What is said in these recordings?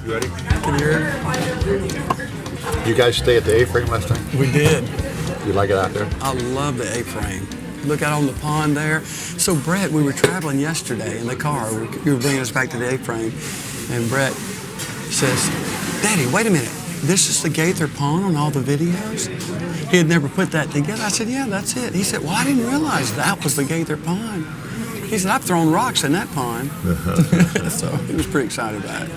You ready? Can you hear? You guys stay at the A-frame last time? We did. You like it out there? I love the A-frame. Look out on the pond there. So Brett, we were traveling yesterday in the car. You were bringing us back to the A-frame, and Brett says, "Daddy, wait a minute. This is the Gaither Pond on all the videos?" He had never put that together. I said, "Yeah, that's it." He said, "Well, I didn't realize that was the Gaither Pond." He said, "I've thrown rocks in that pond." So he was pretty excited about it.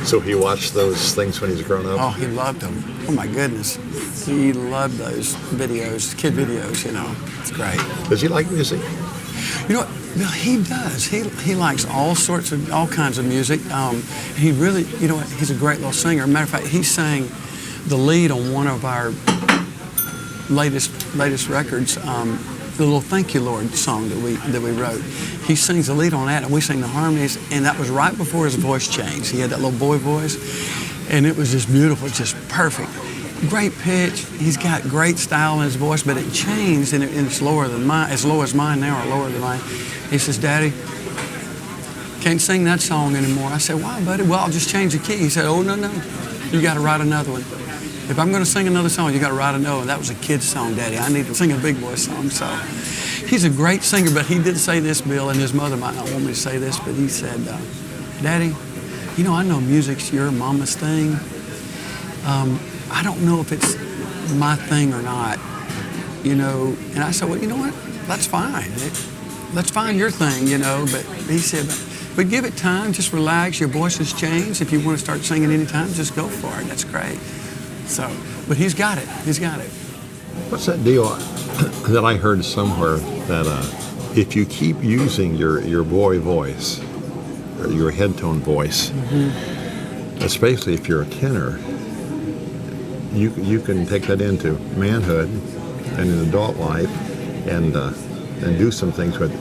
So he watched those things when he was growing up? Oh, he loved them. Oh, my goodness. He loved those videos, kid videos, you know. It's great. Does he like music? You know what? Well, he does. He likes all kinds of music. He really, you know what? He's a great little singer. Matter of fact, he sang the lead on one of our latest records, the little "Thank You Lord" song that we wrote. He sings the lead on that, and we sing the harmonies. And that was right before his voice changed. He had that little boy voice, and it was just beautiful, just perfect. Great pitch. He's got great style in his voice, but it changed, and it's lower than mine, as low as mine now, or lower than mine. He says, "Daddy, can't sing that song anymore." I said, "Why, buddy?" "Well, I'll just change the key." He said, "Oh, no. You got to write another one. If I'm going to sing another song, you got to write another one." That was a kid's song, Daddy. I need to sing a big boy song. So he's a great singer, but he did say this, Bill, and his mother might not want me to say this, but he said, "Daddy, you know, I know music's your mama's thing. I don't know if it's my thing or not, you know." And I said, "Well, you know what? That's fine. Let's find your thing, you know." But he said, "But give it time. Just relax. Your voice has changed. If you want to start singing anytime, just go for it. That's great." So, but he's got it. He's got it. What's that deal that I heard somewhere that if you keep using your boy voice, or your head tone voice, especially if you're a tenor, you can take that into manhood and in adult life and do some things with it.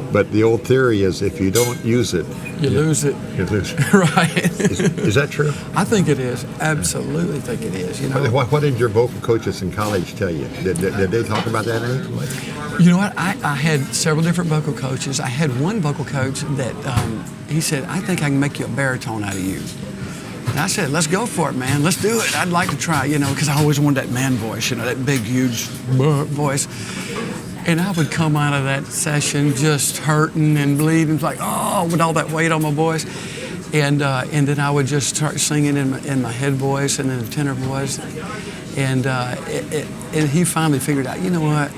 But the old theory is if you don't use it, you lose it. You lose it. Right. Is that true? I think it is. Absolutely think it is. You know. What did your vocal coaches in college tell you? Did they talk about that any? You know what? I had several different vocal coaches. I had one vocal coach that he said, "I think I can make you a baritone out of you." And I said, "Let's go for it, man. Let's do it. I'd like to try," you know, because I always wanted that man voice, you know, that big, huge voice. And I would come out of that session just hurting and bleeding, like, oh, with all that weight on my voice. And then I would just start singing in my head voice and in the tenor voice. And he finally figured out, you know what?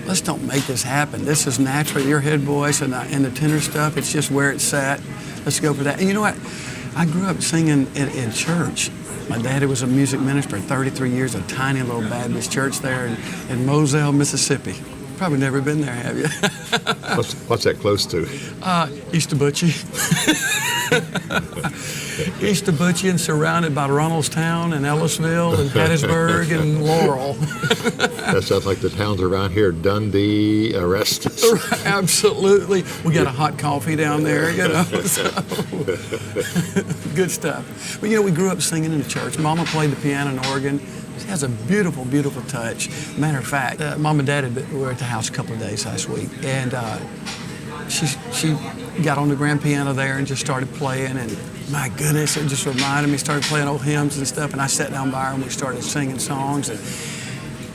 Let's don't make this happen. This is naturally your head voice and the tenor stuff. It's just where it's at. Let's go for that. And you know what? I grew up singing in church. My daddy was a music minister for 33 years, a tiny little Baptist church there in Moselle, Mississippi. Probably never been there, have you? What's that close to? East of Butchie. East of Butchie and surrounded by Runnelstown and Ellisville and Hattiesburg and Laurel. That sounds like the towns around here, Dundee, Orestes. Absolutely. We got a hot coffee down there, you know. So. Good stuff. But, you know, we grew up singing in the church. Mama played the piano and organ. She has a beautiful, beautiful touch. Matter of fact, Mom and Dad were at the house a couple of days last week, and she got on the grand piano there and just started playing, and my goodness, it just reminded me, started playing old hymns and stuff, and I sat down by her and we started singing songs, and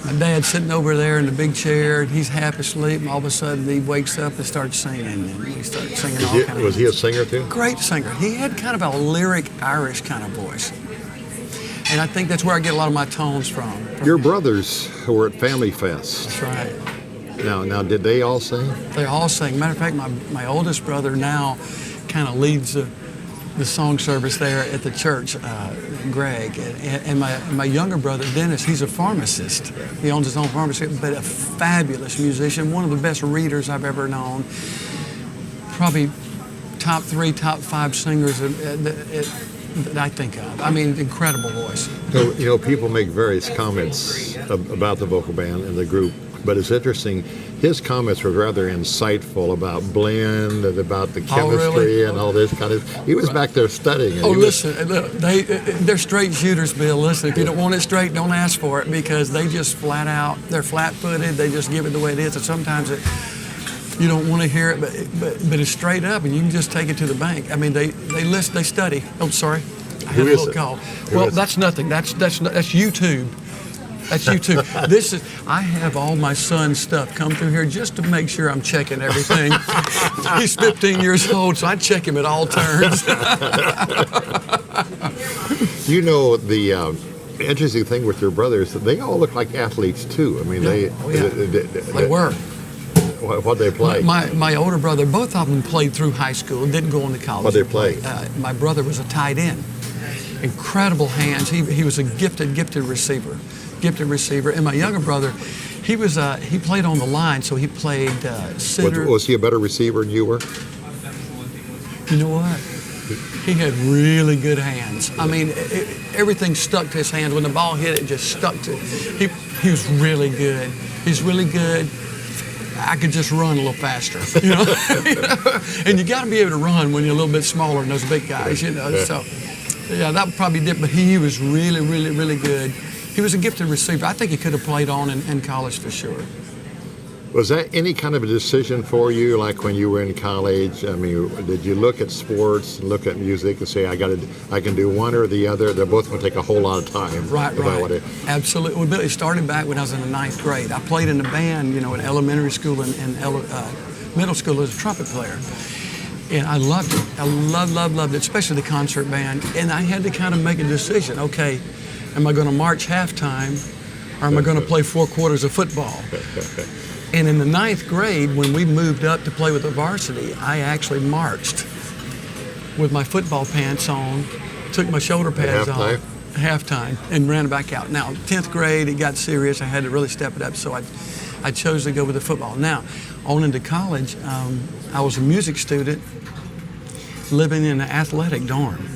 my dad's sitting over there in the big chair, and he's half asleep, and all of a sudden he wakes up and starts singing, and we started singing all kinds of... Was he a singer too? Great singer. He had kind of a lyric Irish kind of voice. And I think that's where I get a lot of my tones from. Your brothers were at Family Fest. That's right. Now, did they all sing? They all sing. Matter of fact, my oldest brother now kind of leads the song service there at the church, Greg. And my younger brother, Dennis, he's a pharmacist. He owns his own pharmacy, but a fabulous musician, one of the best readers I've ever known. Probably top 3, top 5 singers that I think of. I mean, incredible voice. So, you know, people make various comments about the vocal band and the group, but it's interesting. His comments were rather insightful about blend and about the chemistry and all this kind of. He was back there studying. And listen, look, they're straight shooters, Bill. Listen, if you don't want it straight, don't ask for it, because they just flat out, they're flat-footed. They just give it the way it is, and sometimes you don't want to hear it, but it's straight up, and you can just take it to the bank. I mean, they listen, they study. Oh, sorry. I had Who a is little it? call. Who Well, is it? that's nothing. That's YouTube. That's YouTube. I have all my son's stuff come through here just to make sure I'm checking everything. He's 15 years old, so I check him at all turns. You know, the interesting thing with your brothers, they all look like athletes too. I mean, They were. What they play? My older brother, both of them played through high school, didn't go on to college. What they play? My brother was a tight end. Incredible hands. He was a gifted receiver. And my younger brother, he played on the line, so he played center. Was he a better receiver than you were? You know what? He had really good hands. I mean, everything stuck to his hands. When the ball hit, it just stuck to. He was really good. He's really good. I could just run a little faster, you know. And you got to be able to run when you're a little bit smaller than those big guys, you know. So, yeah, that probably did. But he was really, really, really good. He was a gifted receiver. I think he could have played on in college for sure. Was that any kind of a decision for you, like when you were in college? I mean, did you look at sports and look at music and say, I can do one or the other? They're both going to take a whole lot of time. Right. Absolutely. Well, Billy, it started back when I was in the 9th grade. I played in a band, you know, in elementary school and middle school as a trumpet player. And I loved it. I loved it, especially the concert band. And I had to kind of make a decision. Okay, am I going to march halftime or am I going to play 4 quarters of football? And in the 9th grade, when we moved up to play with the varsity, I actually marched with my football pants on, took my shoulder pads off, halftime, and ran back out. Now, 10th grade, it got serious. I had to really step it up, so I chose to go with the football. Now, on into college, I was a music student living in an athletic dorm.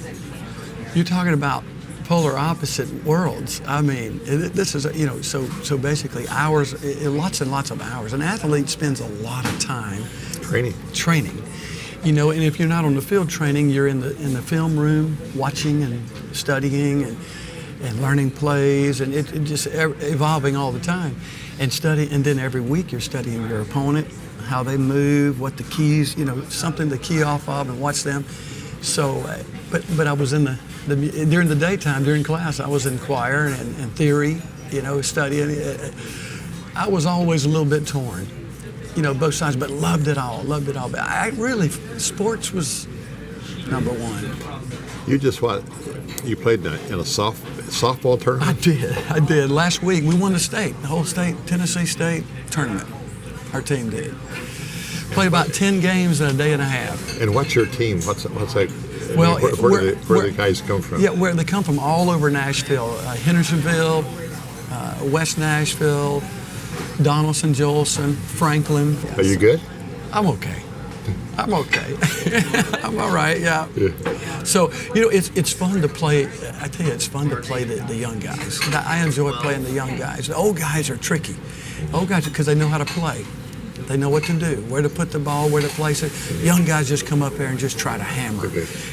You're talking about polar opposite worlds. I mean, this is, you know, so basically hours, lots and lots of hours. An athlete spends a lot of time training. You know, and if you're not on the field training, you're in the film room watching and studying and learning plays, and it just evolving all the time. And then every week you're studying your opponent, how they move, what the keys, you know, something to key off of and watch them. So, but I was in during the daytime, during class, I was in choir and theory, you know, studying. I was always a little bit torn, you know, both sides, but loved it all. But I really, sports was number one. You you played in a softball tournament? I did. Last week, we won the whole state, Tennessee State tournament. Our team did. Played about 10 games in a day and a half. And what's your team? What's that? Well, where do the guys come from? Yeah, where they come from all over Nashville, Hendersonville, West Nashville, Donaldson, Jolson, Franklin. Are you good? I'm okay. I'm all right, yeah. So, you know, it's fun to play. I tell you, it's fun to play the young guys. I enjoy playing the young guys. The old guys are tricky. Old guys, because they know how to play. They know what to do, where to put the ball, where to place it. Young guys just come up there and just try to hammer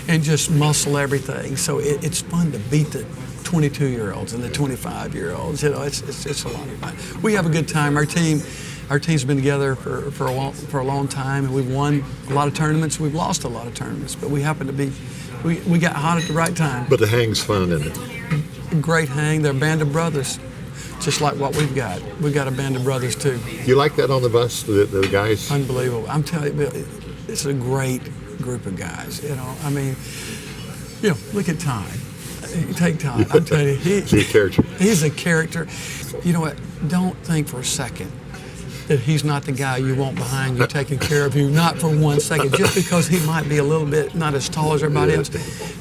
and just muscle everything. So it's fun to beat the 22-year-olds and the 25-year-olds. You know, it's a lot of fun. We have a good time. Our team's been together for a long time, and we've won a lot of tournaments. We've lost a lot of tournaments, but we happen to be, we got hot at the right time. But the hang's fun, isn't it? Great hang. They're a band of brothers. Just like what we've got. We've got a band of brothers too. You like that on the bus, the guys? Unbelievable. I'm telling you, it's a great group of guys. You know, I mean, you know, look at Ty. You take Ty. I'm telling you, he's a character. He's a character. You know what? Don't think for a second that he's not the guy you want behind you taking care of you, not for 1 second, just because he might be a little bit not as tall as everybody else.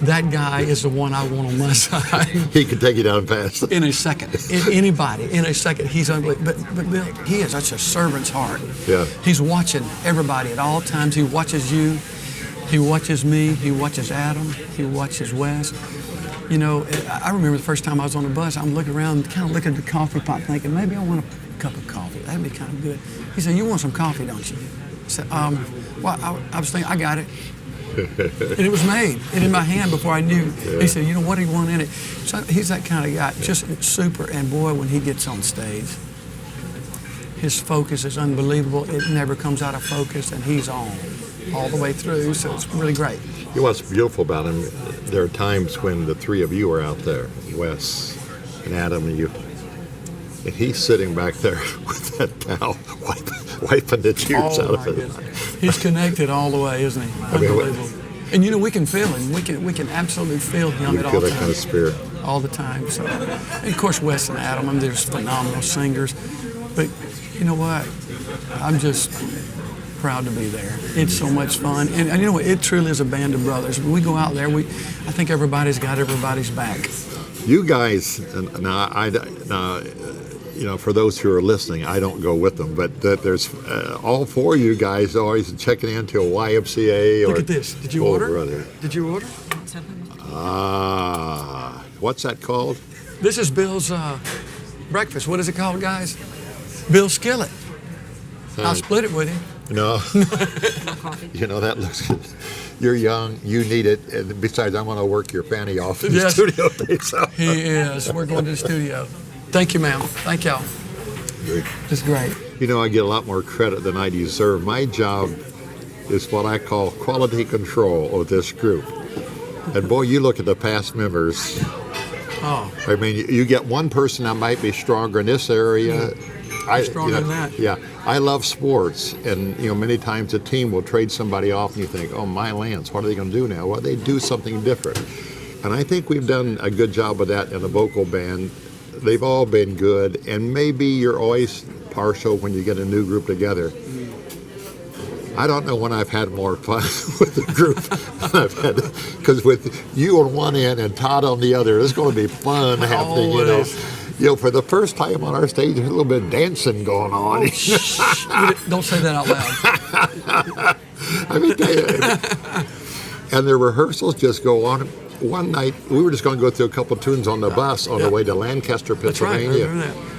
That guy is the one I want on my side. He can take you down fast. In a second. Anybody, in a second, he's unbelievable. But Bill, he has such a servant's heart. Yeah. He's watching everybody at all times. He watches you. He watches me. He watches Adam. He watches Wes. You know, I remember the first time I was on the bus, I'm looking around, kind of looking at the coffee pot, thinking, maybe I want a cup of coffee. That'd be kind of good. He said, you want some coffee, don't you? I said, well, I was thinking, I got it. And it was made. And in my hand before I knew. Yeah. He said, you know, what do you want in it? So he's that kind of guy, just super. And boy, when he gets on stage, his focus is unbelievable. It never comes out of focus, and he's on. all the way through, so it's really great. You know what's beautiful about him? There are times when the three of you are out there, Wes and Adam and you, and he's sitting back there with that towel, wiping the tears out of it. He's connected all the way, isn't he? Unbelievable. And you know, we can feel him. We can absolutely feel him You at feel all that times. kind of spirit. All the time. So, and of course, Wes and Adam, I mean, they're just phenomenal singers. But you know what? I'm just proud to be there. It's so much fun, and you know what? It truly is a band of brothers. When we go out there, I think everybody's got everybody's back. You guys, you know, for those who are listening, I don't go with them, but that there's all four of you guys always checking into a YMCA. Look at this. Did you order? Brother. Did you order? What's that called? This is Bill's breakfast. What is it called, guys? Bill's Skillet. I'll split it with you. No. You know, that looks good. You're young, you need it, and besides, I'm going to work your fanny off in the studio today. So. He is. We're going to the studio. Thank you, ma'am. Thank y'all. Good. It's great. You know, I get a lot more credit than I deserve. My job is what I call quality control of this group. And boy, you look at the past members. Oh. I mean, you get one person that might be stronger in this area. Stronger than that. Yeah, I love sports, and you know, many times a team will trade somebody off, and you think, "Oh my lands, what are they going to do now?" Well, they do something different, and I think we've done a good job of that in the vocal band. They've all been good, and maybe you're always partial when you get a new group together. I don't know when I've had more fun with the group than I've had, because with you on one end and Todd on the other, it's going to be fun happening. Always. You know, for the first time on our stage, there's a little bit of dancing going on. Don't say that out loud. I mean, and the rehearsals just go on. One night, we were just going to go through a couple tunes on the bus on the way to Lancaster, That's right. I Pennsylvania. remember that.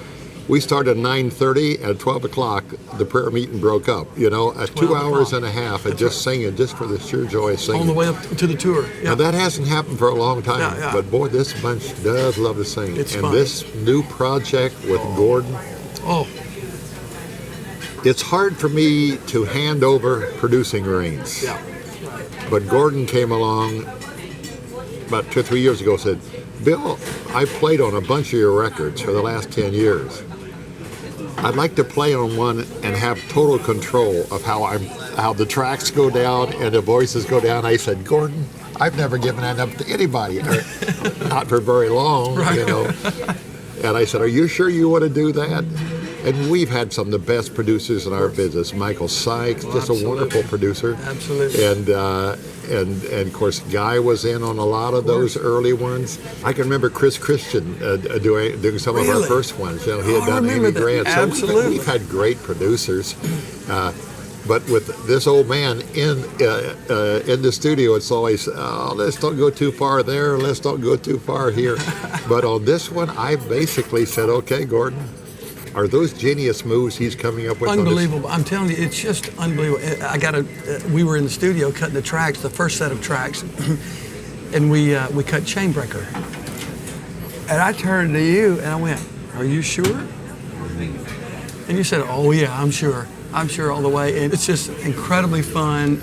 We started at 9:30, and at 12 o'clock, the prayer meeting broke up. You know, at 2 hours and a half of just singing, just for the sheer joy of singing. On the way up to the tour. Yeah. Now, that hasn't happened for a long time, Yeah. but boy, this bunch does love to sing. It's and fun. this new project with Gordon, Oh, it's hard for me to hand over producing reins. yeah. But Gordon came along about 2 or 3 years ago and said, "Bill, I played on a bunch of your records for the last 10 years. I'd like to play on one and have total control of how the tracks go down and the voices go down." I said, "Gordon, I've never given that up to anybody, or not for very long, you know." And I said, "Are you sure you want to do that?" And we've had some of the best producers in our business. Michael Sykes, just a wonderful producer. Absolutely. And of course, Guy was in on a lot of those early ones. I can remember Chris Christian doing some of our Really? first ones. You know, he had I done remember Amy that. Grant. So Absolutely. we've had great producers. But with this old man in the studio, it's always, "Oh, let's don't go too far there. Let's don't go too far here." But on this one, I basically said, "Okay, Gordon, are those genius moves he's coming up with?" Unbelievable. I'm telling you, it's just unbelievable. We were in the studio cutting the tracks, the first set of tracks, and we cut Chainbreaker. And I turned to you and I went, "Are you sure?" And you said, "Oh yeah, I'm sure. I'm sure all the way." And it's just incredibly fun.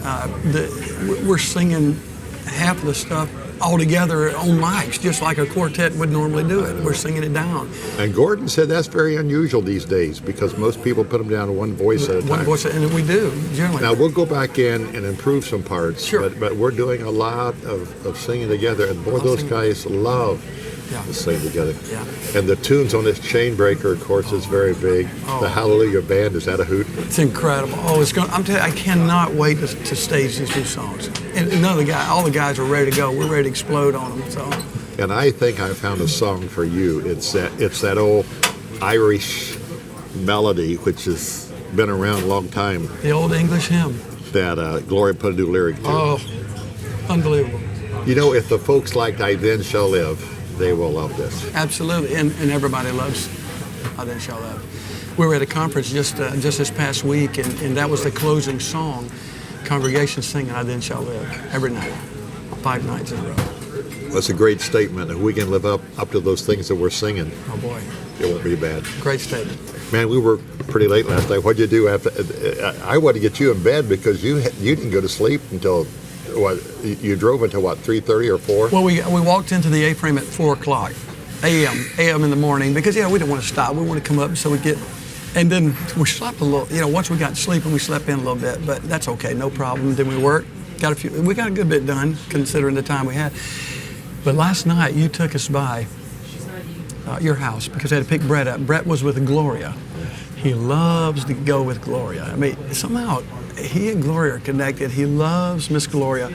We're singing half of the stuff all together on mics, just like a quartet would normally do it. We're singing it down. And Gordon said that's very unusual these days because most people put them down to one voice at a time. One voice, and we do, generally. Now we'll go back in and improve some parts, Sure. but we're doing a lot of singing together, and boy, those guys love to sing together. Yeah. And the tunes on this Chainbreaker, of course, is very big. The Hallelujah Band, is that a hoot? It's incredible. Oh, it's going. I'm telling you, I cannot wait to stage these two songs. And all the guys are ready to go. We're ready to explode on them. So. And I think I found a song for you. It's that old Irish melody, which has been around a long time. The old English hymn. That Gloria put a new lyric to. Oh, unbelievable. You know, if the folks liked "I Then Shall Live," they will love this. Absolutely, and everybody loves I Then Shall Live. We were at a conference just this past week, and that was the closing song. Congregation singing I Then Shall Live every night, 5 nights in a row. That's a great statement. If we can live up to those things that we're singing, Oh boy, it won't be bad. great statement. Man, we were pretty late last night. What'd you do after? I wanted to get you in bed because you didn't go to sleep until what? You drove until what? 3:30 or 4? Well, we walked into the A-frame at 4 o'clock a.m. in the morning because we didn't want to stop. We wanted to come up so we get, and then we slept a little. Once we got sleeping, we slept in a little bit, but that's okay, no problem. Then we worked, we got a good bit done considering the time we had. But last night you took us by your house because I had to pick Brett up. Brett was with Gloria. He loves to go with Gloria. I mean, somehow he and Gloria are connected. He loves Miss Gloria.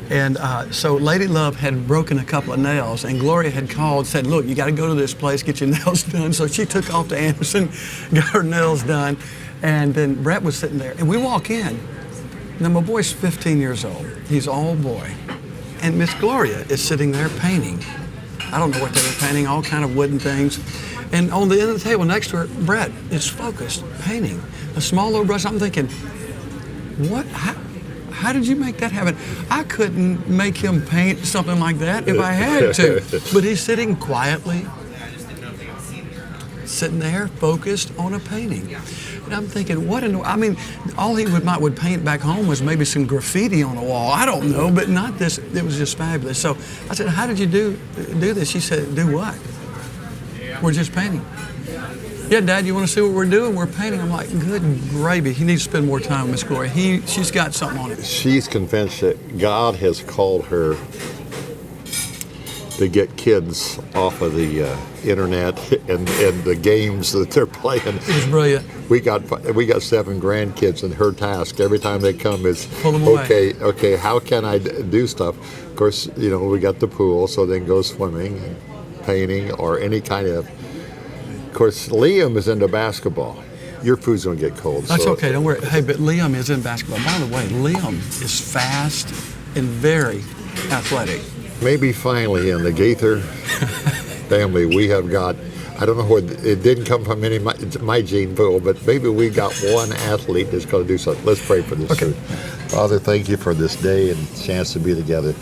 And so Lady Love had broken a couple of nails, and Gloria had called, said, look, you got to go to this place, get your nails done. So she took off to Anderson, got her nails done, and then Brett was sitting there. And we walk in. Now, my boy's 15 years old. He's all boy. And Miss Gloria is sitting there painting. I don't know what they were painting, all kind of wooden things. And on the end of the table next to her, Brett is focused, painting. A small little brush. I'm thinking, what? How did you make that happen? I couldn't make him paint something like that if I had to. But he's sitting quietly, sitting there, focused on a painting. And I'm thinking, I mean, all he would paint back home was maybe some graffiti on a wall. I don't know, but not this. It was just fabulous. So I said, how did you do this? She said, do what? We're just painting. Yeah, Dad, you want to see what we're doing? We're painting. I'm like, good gravy. He needs to spend more time with Miss Gloria. She's got something on it. She's convinced that God has called her to get kids off of the internet and the games that they're playing. It was brilliant. We got 7 grandkids, and her task every time they come is, pull them away. Okay, how can I do stuff? Of course, we got the pool, so then go swimming, and painting, or any kind of. Of course, Liam is into basketball. Your food's gonna get cold. That's so. Okay, don't worry. Hey, but Liam is in basketball. By the way, Liam is fast and very athletic. Maybe finally in the Gaither family we have got, I don't know where, it didn't come from any of my gene pool, but maybe we got one athlete that's going to do something. Let's pray for this food. Father, thank you for this day and chance to be together.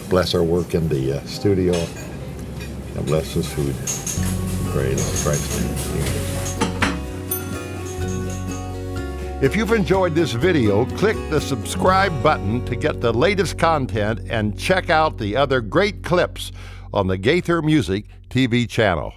Bless our work in the studio and bless this food. Pray in Christ's name. If you've enjoyed this video, click the subscribe button to get the latest content and check out the other great clips on the Gaither Music TV channel.